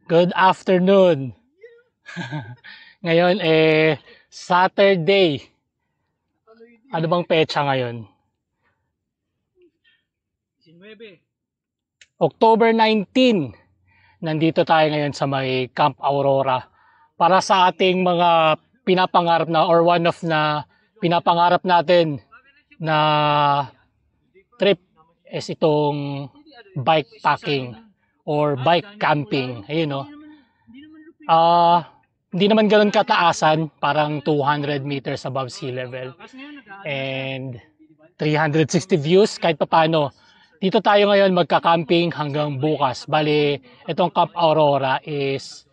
Good afternoon. Ngayon Saturday. Ano bang petsa ngayon? October 19. Nandito tayo ngayon sa may Camp Aurora para sa ating mga pinapangarap na or one of na pinapangarap natin na trip is itong bike packing or bike camping. Ayun no. Hindi naman ganoon kataasan, parang 200 meters above sea level and 360 views kahit papaano. Dito tayo ngayon magka-camping hanggang bukas. Bali, itong Camp Aurora is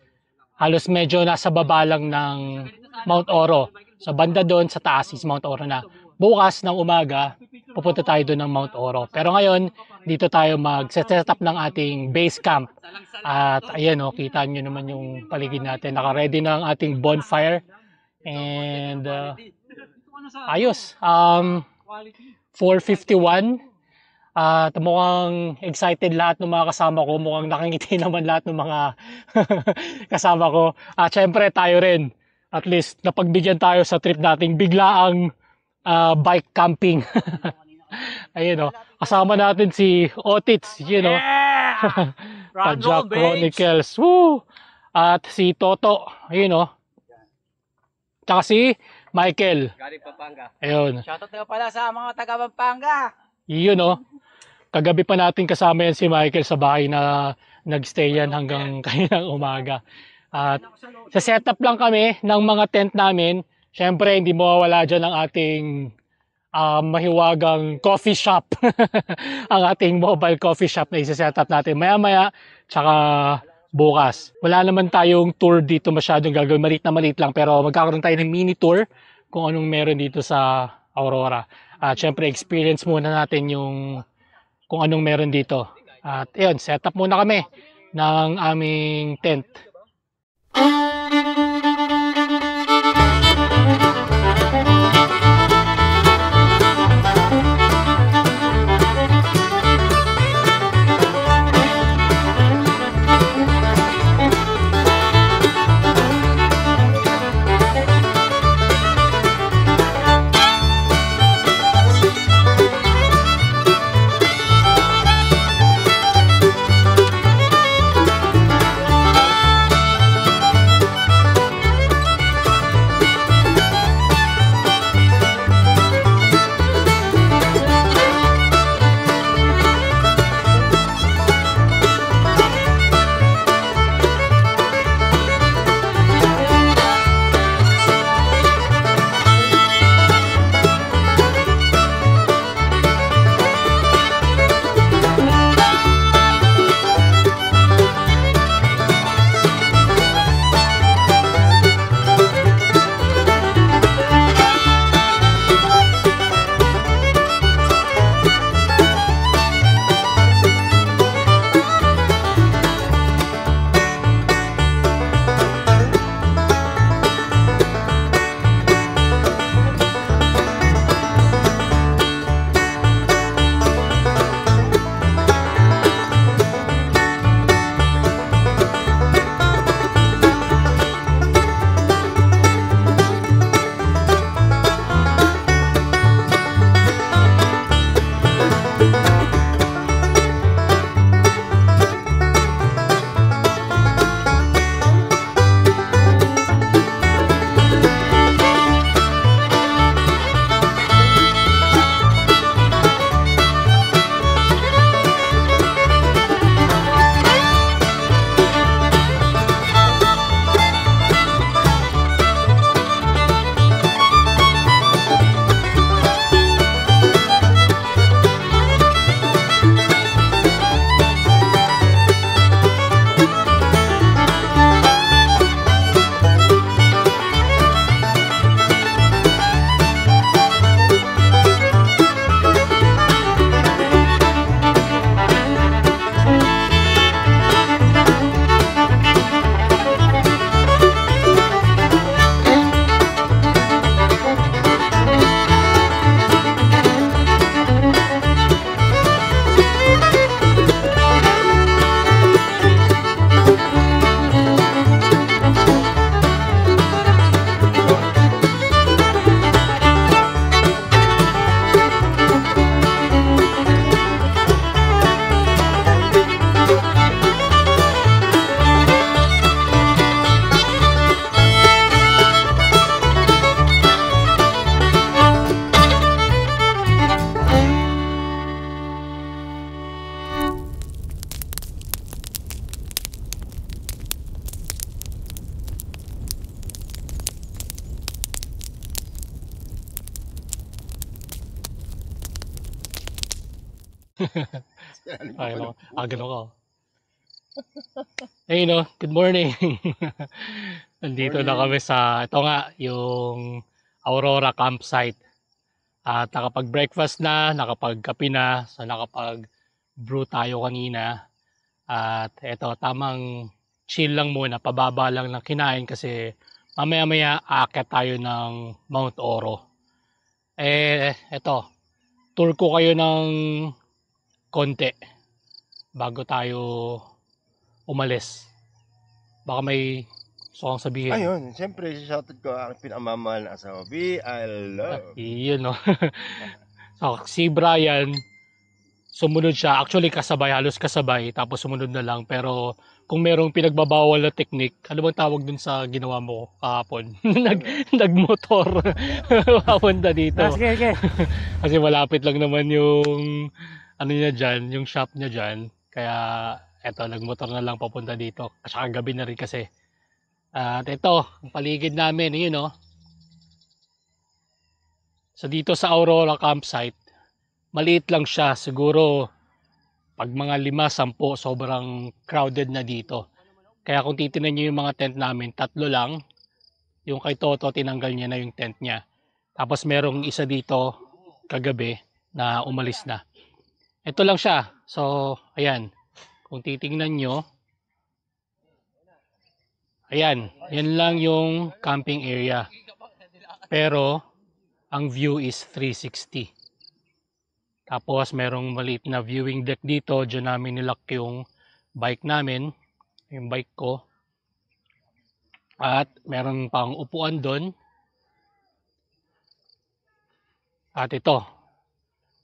halos medyo nasa baba lang ng Mount Oro. So banda doon sa taas is Mount Oro na. Bukas ng umaga, pupunta tayo doon ng Mount Oro. Pero ngayon, dito tayo mag-set up ng ating base camp. At ayan o, kita nyo naman yung paligid natin. Naka-ready na ang ating bonfire. And ayos. 4:51. At mukhang excited lahat ng mga kasama ko. Mukhang nakangiti naman lahat ng mga kasama ko. At syempre tayo rin. At least napagbigyan tayo sa trip nating biglaang bike camping. Ayun o. Kasama natin si Otits. You know. Yeah! Pajak Chronicles. Woo! At si Toto. Ayun o. Tsaka si Michael. Galing Pampanga. Ayun. Shoutout na pala sa mga taga Pampanga. Yun o. Kagabi pa natin kasama yan si Michael sa bahay na nagstay yan hanggang kaninang umaga. At sa setup lang kami ng mga tent namin. Syempre hindi mawawala dyan ang ating mahiwagang coffee shop. Ang ating mobile coffee shop na isa-setup natin maya-maya tsaka bukas. Wala naman tayong tour dito masyadong gagawin. Maliit na maliit lang pero magkakaroon tayo ng mini tour kung anong meron dito sa Aurora. At syempre experience muna natin yung kung anong meron dito. At yun, set up muna kami ng aming tent. Ay, no. Ganun ka. Hey, no. Good morning. Nandito na kami sa, ito nga, yung Aurora campsite. At nakapag-breakfast na, nakapag-kape na, so nakapag-brew tayo kanina. At ito, tamang chill lang muna, pababa lang ng kinain kasi mamaya-maya aakyat tayo ng Mount Oro. Ito, tour ko kayo ng konti bago tayo umalis. Baka may gusto kong sabihin. Ayun, siyempre, shoutout ko ang pinamamahal na asawa. I love. Yun, no. So, si Brian, sumunod siya. Actually, kasabay, halos kasabay. Tapos sumunod na lang. Pero kung merong pinagbabawal na technique, ano bang tawag dun sa ginawa mo kahapon? Nagmotor. Papunta dito. Sige. Kasi malapit lang naman yung ano niya dyan, yung shop niya dyan. Kaya eto, nagmotor na lang papunta dito. Kasi gabi na rin kasi. At ito, ang paligid namin, yun no. So dito sa Aurora campsite, maliit lang siya. Siguro pag mga 5-10, sobrang crowded na dito. Kaya kung titingnan nyo yung mga tent namin, 3 lang. Yung kay Toto, tinanggal niya na yung tent niya. Tapos merong isa dito kagabi na umalis na. Ito lang siya. So, ayan. Kung titingnan nyo, ayan. Yan lang yung camping area. Pero, ang view is 360. Tapos, merong maliit na viewing deck dito. Diyan namin nilock yung bike namin. Yung bike ko. At, meron pang upuan doon. At ito,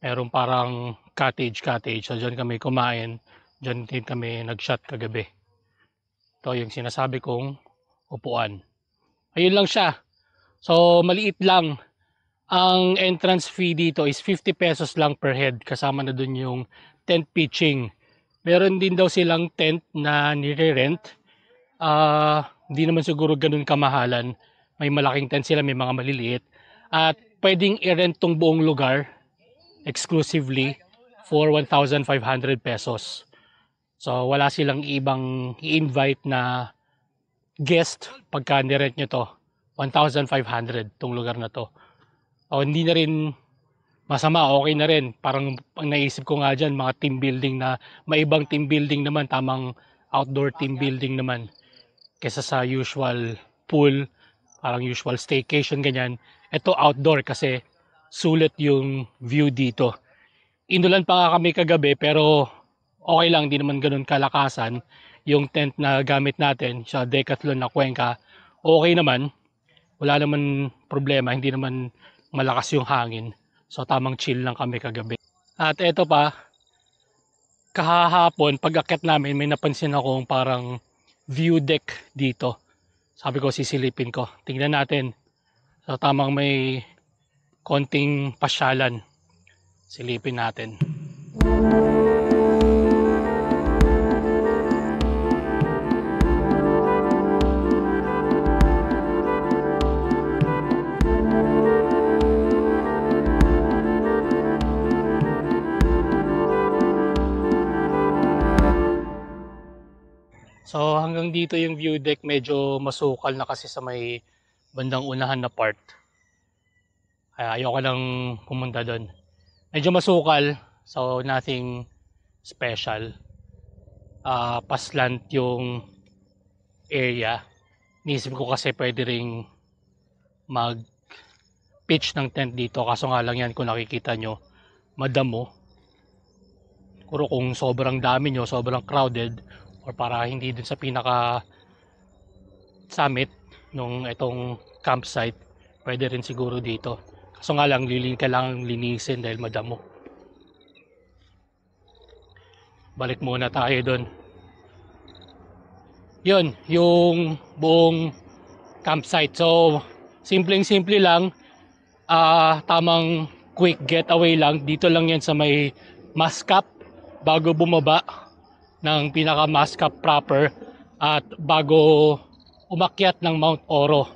meron parang cottage. So, dyan kami kumain. Dyan din kami nag-shot kagabi. Ito yung sinasabi kong upuan. Ayun lang siya. So, maliit lang. Ang entrance fee dito is 50 pesos lang per head. Kasama na dun yung tent pitching. Meron din daw silang tent na nire-rent. Hindi naman siguro ganun kamahalan. May malaking tent sila, may mga maliliit. At pwedeng i-rent tong buong lugar exclusively for 1,500 pesos. So wala silang ibang i-invite na guest pagka nirent nyo to. 1,500 tong lugar na to. O hindi na rin masama, okay na rin. Parang ang naisip ko nga dyan, mga team building na, may ibang team building naman, tamang outdoor team building naman. Kesa sa usual pool, parang usual staycation ganyan. Ito outdoor kasi sulit yung view dito. Inulan pa nga kami kagabi pero okay lang, di naman ganun kalakasan. Yung tent na gamit natin sa Decathlon na Cuenca, okay naman. Wala naman problema, hindi naman malakas yung hangin. So tamang chill lang kami kagabi. At eto pa, kahapon pag-akyat namin may napansin akong parang view deck dito. Sabi ko sisilipin ko. Tingnan natin. So tamang may konting pasyalan. Silipin natin. So hanggang dito yung view deck, medyo masukal na kasi sa may bandang unahan na part. Kaya ayoko lang pumunta doon. Medyo masukal, so nothing special. Paslant yung area. Niisip ko kasi pwede ring mag pitch ng tent dito, kaso nga lang yan kung nakikita nyo, madamo. Siguro kung sobrang dami nyo, sobrang crowded, or para hindi dun sa pinaka summit nung itong campsite, pwede rin siguro dito. Kaso nga lang, kailangan linisin dahil madamo. Balik muna tayo dun. Yun, yung buong campsite. So, simpleng-simple lang. Tamang quick getaway lang. Dito lang yan sa may Mascap bago bumaba ng pinaka Mascap proper at bago umakyat ng Mount Oro.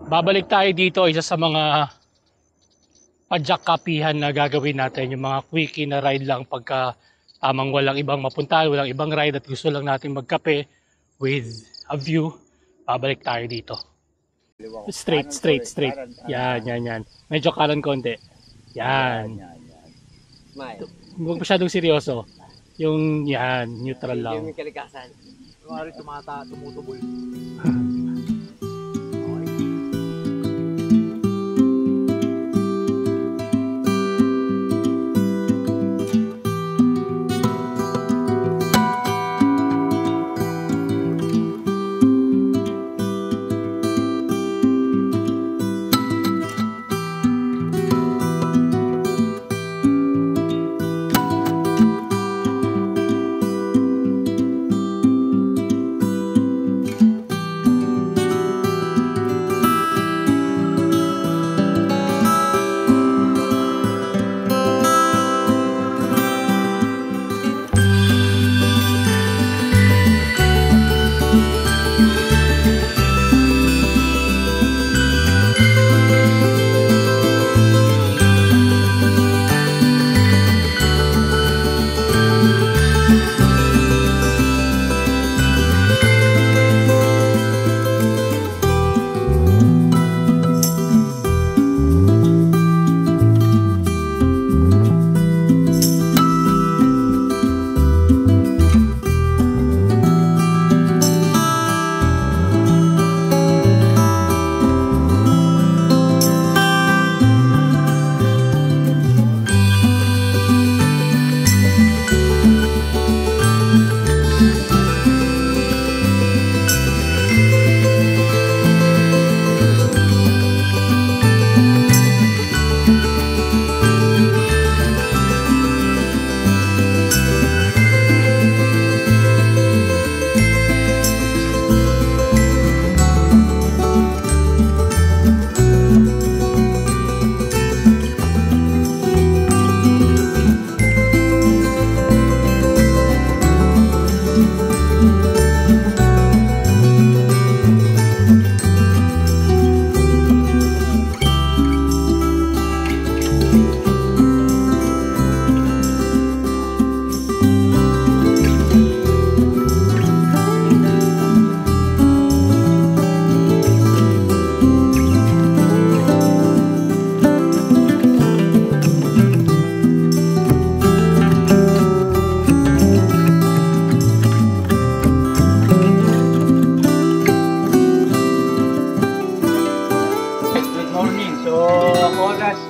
Babalik tayo dito, isa sa mga padjak kapihan na gagawin natin, yung mga quickie na ride lang pagka tamang walang ibang mapuntahan, walang ibang ride at gusto lang natin magkape with a view, babalik tayo dito. Straight. Yan. Medyo kanan konti. Yan. Smile. Huwag masyadong seryoso. Yung yan, neutral lang. Yung kalikasan. Kumari tumutubol.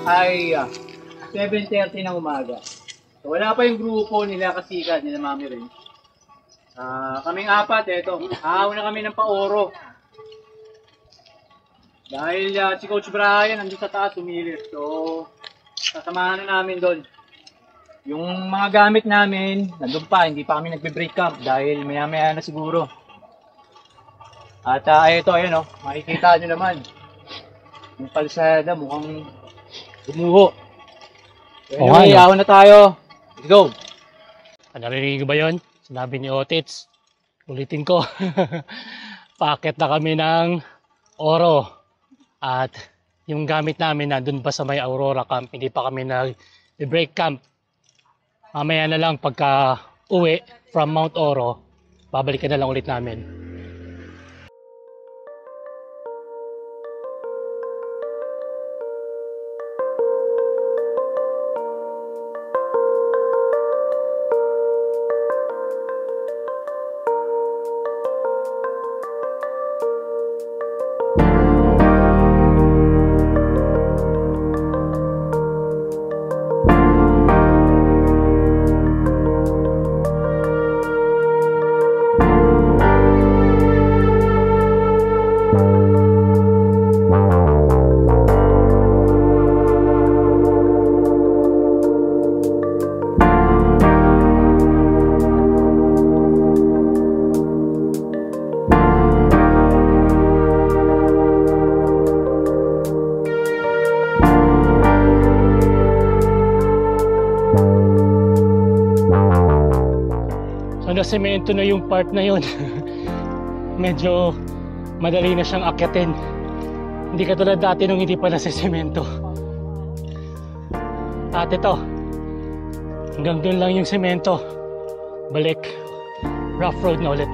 Ay 7:30 ng umaga. So, wala pa yung grupo nila Kasikat, nila Mami rin. Kaming apat, eto. Auna kami ng Paoro. Dahil si Coach Brian nandun sa taas, umilit. So, sasamahan na namin doon. Yung mga gamit namin, nandun pa, hindi pa kami nagbe-break camp dahil maya-maya na siguro. At ito, ayan o, makikita nyo naman. Yung palsada mukhang gumuho. So, anyway, awan na tayo. Let's go! Narinig ba yun? Sinabi ni Otits. Ulitin ko. Paakit na kami ng Oro. At yung gamit namin nandun pa sa may Aurora Camp. Hindi pa kami nag-break camp. Mamaya na lang pagka uwi from Mount Oro, babalikan na lang ulit namin. Semento na yung part na yun. Medyo madali na siyang akyatin. Hindi katulad dati nung hindi pa nasa semento. At ito, hanggang doon lang yung semento. Balik, rough road na ulit.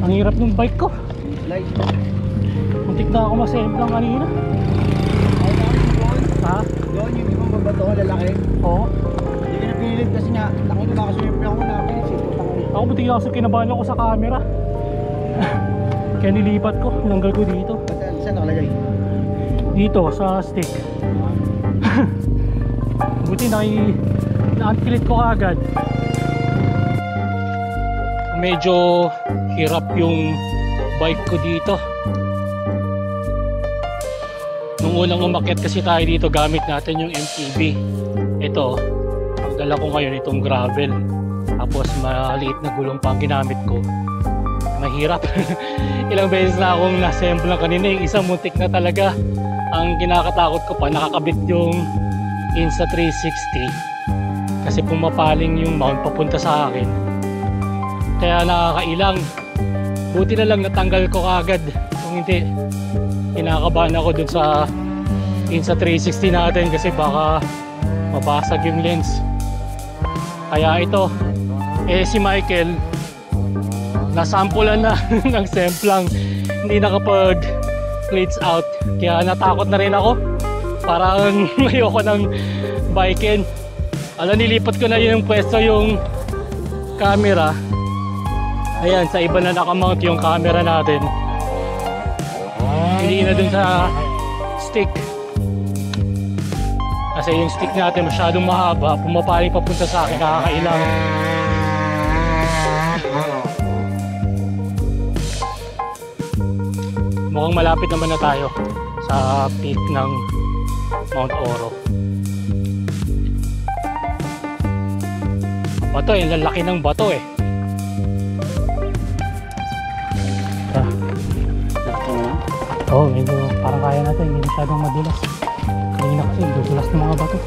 Ang hirap ng bike ko. Muntik na ako masemplang kanina. Ha? Doon yung ibang babato ko lalaki. Oo. Hindi ka napilit kasi nga, nakita na kasi yung ako namin. Ako buti ako sa kinabahan ako sa camera. Kaya nilipat ko, nanggal ko dito. Saan nakalagay? Dito sa stick. Buti na-unpilit ko agad. Medyo hirap yung bike ko dito. Nung unang umakyat kasi tayo dito, gamit natin yung MTB. Ito, ang dala ko ngayon itong gravel. Tapos maliit na gulong pa ang ginamit ko. Mahirap. Ilang beses na akong na-assemble lang kanina. Yung isang muntik na talaga. Ang kinakatakot ko pa, nakakabit yung Insta 360. Kasi pumapaling yung mount papunta sa akin. Kaya nakakailang. Buti na lang natanggal ko agad. Kung hindi, kinakabahan ako dun sa Insta 360 natin kasi baka mabasag yung lens. Kaya ito, si Michael nasampulan na ng semplang, hindi nakapag plates out. Kaya natakot na rin ako. Parang ayoko ng biken. Nilipat ko na yung pwesto yung camera. Ayan, sa iba na nakamount yung camera natin. Hindi na dun sa stick. Kasi yung stick natin masyadong mahaba, pumapaling papunta sa akin, nakakailang. Mukhang malapit naman na tayo sa peak ng Mount Oro. Bato eh, lalaki ng bato eh. Oo, medyo parang kaya natin, hindi masyadong madulas. Kanina kasi dudulas ng mga bato.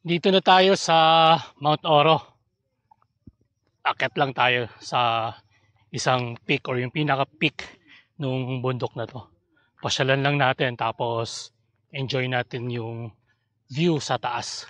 Dito na tayo sa Mount Oro. Akyat lang tayo sa isang peak or yung pinaka-peak nung bundok na to. Pasyalan lang natin tapos enjoy natin yung view sa taas.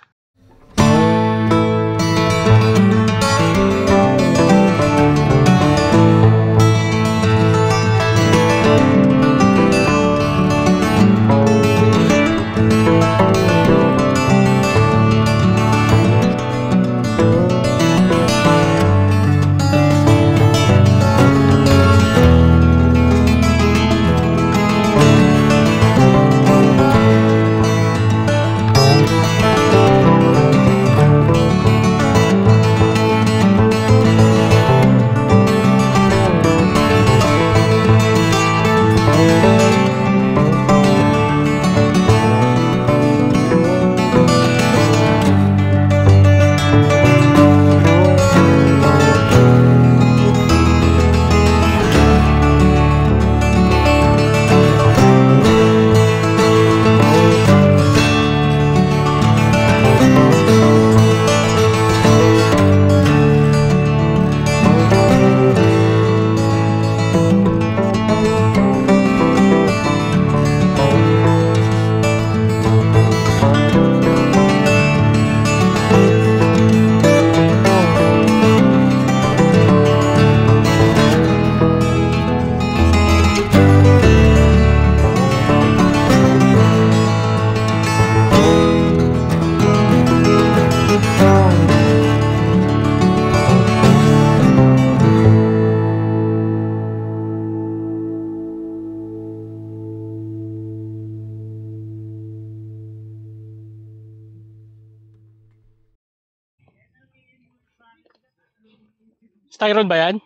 Styron ba yan?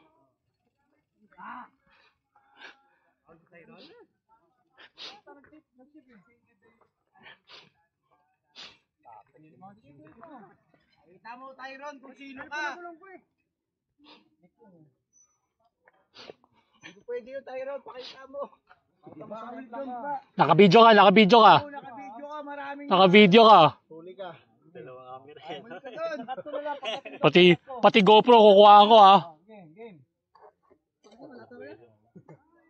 Kita mo, Tyron, kung sino ka. Hindi pwede yun, Tyron. Pakita mo. Nakabidyo ka, nakabidyo ka. Nakabidyo ka, maraming Nakabidyo ka. huli ka. Pati GoPro kukuha ko ha. Game.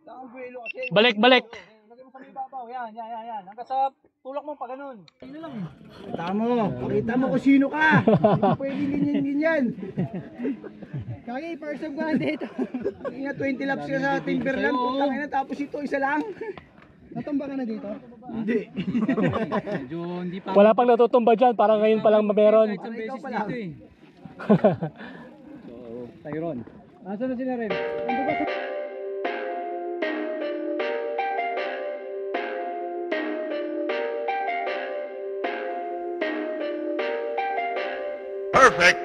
Saan buwelo kasi? Balik, balik. Lagay mo sa ibabaw. Yan. Hanggang sa tulak mo pa ganun. Pakita mo kung sino ka. Hindi pwede ganyan. Kaya first time ko na dito. Nga 20 laps ka sa Timberland. Putang ina, tapos ito isa lang. Natumba ka na dito? Hindi. Wala pang natutumba dyan. Parang ngayon palang meron. Ikaw pa lang. Tyron. Nasaan na sila rin? Ando ba sa... Perfect.